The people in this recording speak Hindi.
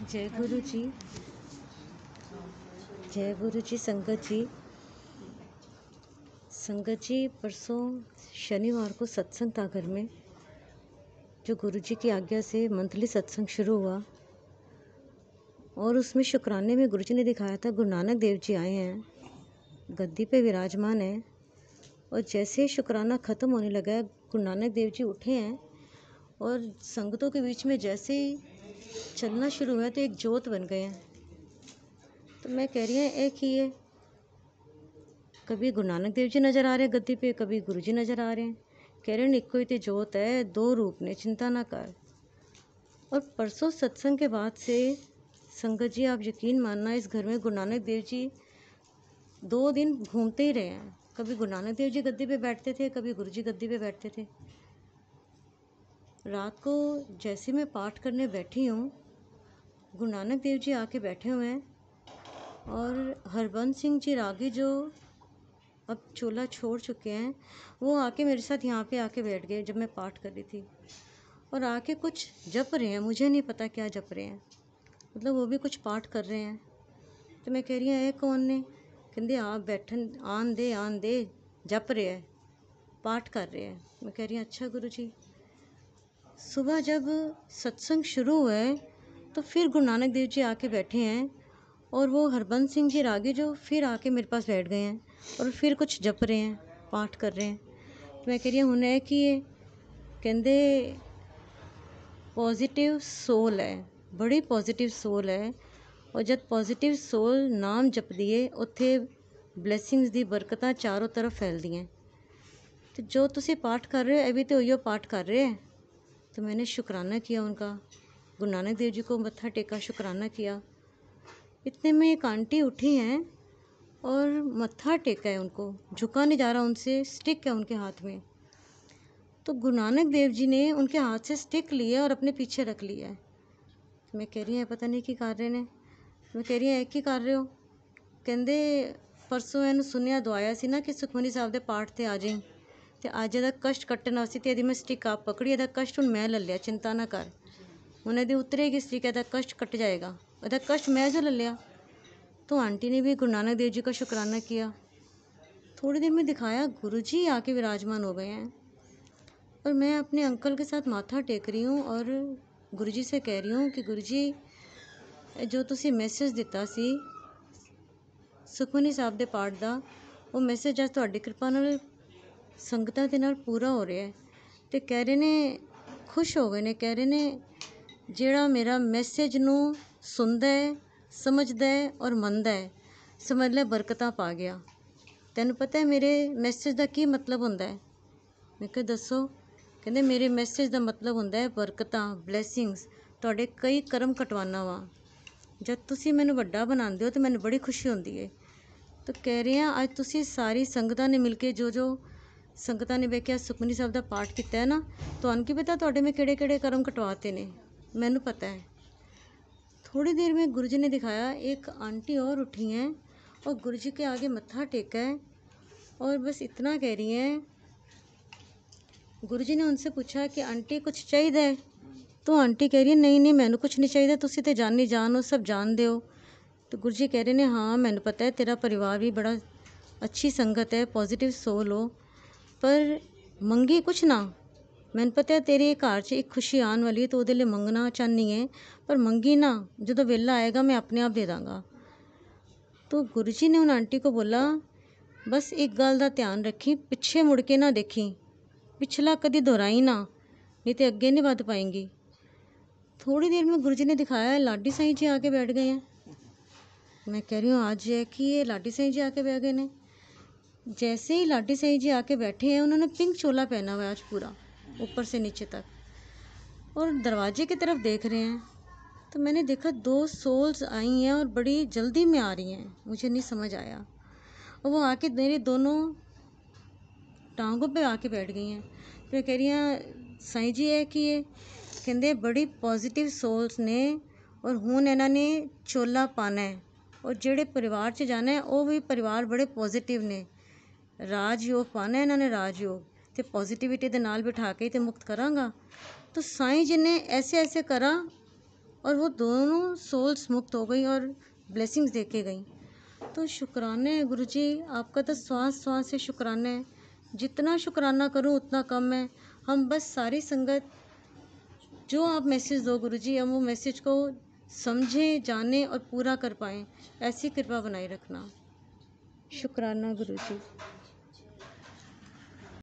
जय गुरु जी। जय गुरु जी। संगत जी परसों शनिवार को सत्संग था घर में, जो गुरु जी की आज्ञा से मंथली सत्संग शुरू हुआ। और उसमें शुक्राने में गुरु जी ने दिखाया था गुरु नानक देव जी आए हैं, गद्दी पे विराजमान हैं। और जैसे ही शुक्राना ख़त्म होने लगा, गुरु नानक देव जी उठे हैं और संगतों के बीच में जैसे ही चलना शुरू हुआ तो एक जोत बन गए हैं। तो मैं कह रही हूँ एक ही है, कभी गुरु नानक देव जी नज़र आ रहे हैं गद्दी पे, कभी गुरु जी नज़र आ रहे हैं। कह रहे हैं इक्को ही ते जोत है, दो रूप ने चिंता ना कर। और परसों सत्संग के बाद से संगत जी आप यकीन मानना, इस घर में गुरु नानक देव जी 2 दिन घूमते ही रहे हैं। कभी गुरु नानक देव जी गद्दी पे बैठते थे, कभी गुरु जी गद्दी पे बैठते थे। रात को जैसे मैं पाठ करने बैठी हूँ, गुरु नानक देव जी आके बैठे हुए हैं और हरबंस सिंह जी रागी जो अब चोला छोड़ चुके हैं, वो आके मेरे साथ यहाँ पे आके बैठ गए जब मैं पाठ कर रही थी। और आके कुछ जप रहे हैं, मुझे नहीं पता क्या जप रहे हैं, मतलब वो भी कुछ पाठ कर रहे हैं। तो मैं कह रही हूँ कौन ने? कहते आप बैठन आन दे जप रहे हैं, पाठ कर रहे हैं। मैं कह रही हूँ अच्छा गुरु जी। सुबह जब सत्संग शुरू हुआ है तो फिर गुरु नानक देव जी आके बैठे हैं और वो हरबंस सिंह जी रागी जो फिर आके मेरे पास बैठ गए हैं और फिर कुछ जप रहे हैं, पाठ कर रहे हैं। तो मैं कह रही हूँ हुण है कि ये कहते पॉजिटिव सोल है, बड़ी पॉजिटिव सोल है। और जब पॉजिटिव सोल नाम जपदी है उत्थे ब्लैसिंग्स दी बरकतां चारों तरफ फैलदी हैं। तो जो तुसी पाठ कर रहे हो अभी तो उहियो पाठ कर रहे हैं। तो मैंने शुक्राना किया उनका, गुरु नानक देव जी को मत्था टेका, शुक्राना किया। इतने में एक आंटी उठी हैं और मत्था टेका है उनको, झुका नहीं जा रहा उनसे, स्टिक है उनके हाथ में। तो गुरु नानक देव जी ने उनके हाथ से स्टिक लिया और अपने पीछे रख लिया है। तो मैं कह रही हूँ पता नहीं की कर रहे ने। मैं कह रही हूँ की कर रहे हो? कहते परसों इन्हू सुनिया दवाया सी ना कि सुखमनी साहब के पाठ से आ जाई, तो अज ਇਹਦਾ कष्ट कट्टन वास्ते तो यदि मैं स्टिक आप पकड़ी, ਇਹਦਾ कष्ट हुण मैं ले लिया, चिंता ना कर। हुण ਇਹਦੀ उतरेगी स्टिक, ਇਹਦਾ कष्ट कट जाएगा, ਇਹਦਾ कष्ट मैं जो ले लिया। तो आंटी ने भी गुरु नानक देव जी का शुक्राना किया। थोड़ी देर में दिखाया गुरु जी आके विराजमान हो गए हैं और मैं अपने अंकल के साथ माथा टेक रही हूँ और गुरु जी से कह रही हूँ कि गुरु जी जो तुसी मैसेज दिता सी सुखमनी साहब दे पाठ दा, वो मैसेज अज तुहाडी कृपा नाल संगतां दे नाल पूरा हो रहा है। तो कह रहे ने खुश हो गए ने, कह रहे ने ਜਿਹੜਾ मेरा मैसेज नू सुनदा है, समझदा है और मनदा है, समझ ले बरकतां पा गया। तैनू पता है मेरे मैसेज का की मतलब होंदा है? मैं कहा दसो। कहते मेरे मैसेज का मतलब होंदा है बरकतां, ब्लैसिंग्स, तुहाडे कई कर्म कटवाना वा। जब तुसी मैनू वड्डा बनांदे हो तो मैनू बड़ी खुशी होंदी है। तो कह रहे हैं अज तुसी सारी संगतां ने मिल के जो संगतां ने वेख्या सुखमनी साहब का पाठ किया है ना, तुहानू की पता तुहाडे मैं किहड़े-किहड़े कर्म कटवाते ने? मैनू पता है। थोड़ी देर में गुरु जी ने दिखाया एक आंटी और उठी हैं और गुरु जी के आगे मत्था टेका है और बस इतना कह रही हैं। गुरु जी ने उनसे पूछा कि आंटी कुछ चाहिए? तो आंटी कह रही है नहीं नहीं मैनू कुछ नहीं चाहिए, तुसी तो जानी जान हो, सब जानते हो। तो गुरु जी कह रहे हैं हाँ मैनू पता है तेरा परिवार भी बड़ा अच्छी संगत है, पॉजिटिव सोल हो, पर मंगी कुछ ना। मैनू पता है तेरे घर च एक खुशी आने वाली है, तो वो मंगना चाहनी है, पर मंगी ना, जो वेला आएगा मैं अपने आप दे दाँगा। तो गुरु जी ने उन आंटी को बोला बस एक गल का ध्यान रखी, पिछे मुड़ के ना देखी, पिछला कभी दोहराई ना, नहीं तो अगे नहीं बढ़ पाएंगी। थोड़ी देर में गुरु जी ने दिखाया लाडी साईं जी आके बैठ गए हैं। मैं कह रही हूँ आज है कि ये लाडी साईं जी आके बैठ गए ने। जैसे ही लाडी साईं जी आके बैठे हैं, उन्होंने पिंक चोला पहना हुआ है आज पूरा ऊपर से नीचे तक, और दरवाजे की तरफ देख रहे हैं। तो मैंने देखा 2 सोल्स आई हैं और बड़ी जल्दी में आ रही हैं, मुझे नहीं समझ आया। और वो आके मेरी दोनों टांगों पे आके बैठ गई हैं। फिर कह रही हैं साईं जी है कि ये कहते बड़ी पॉजिटिव सोल्स ने और हुण इन्हां ने चोला पाना है और जेड़े परिवार च जाना है वो भी परिवार बड़े पॉजिटिव ने, राजयोग पाना है इन्हां ने, राजयोग तो पॉजिटिविटी दे नाल बिठा के तो मुक्त करांगा। तो साईं जी ने ऐसे ऐसे करा और वो दोनों सोल्स मुक्त हो गई और ब्लेसिंग्स दे के गई। तो शुक्राने हैं गुरुजी, आपका तो श्वास श्वास से शुक्राने है। जितना शुक्राना करूं उतना कम है। हम बस सारी संगत जो आप मैसेज दो गुरुजी, हम वो मैसेज को समझें, जानें और पूरा कर पाएँ, ऐसी कृपा बनाए रखना। शुक्राना गुरुजी।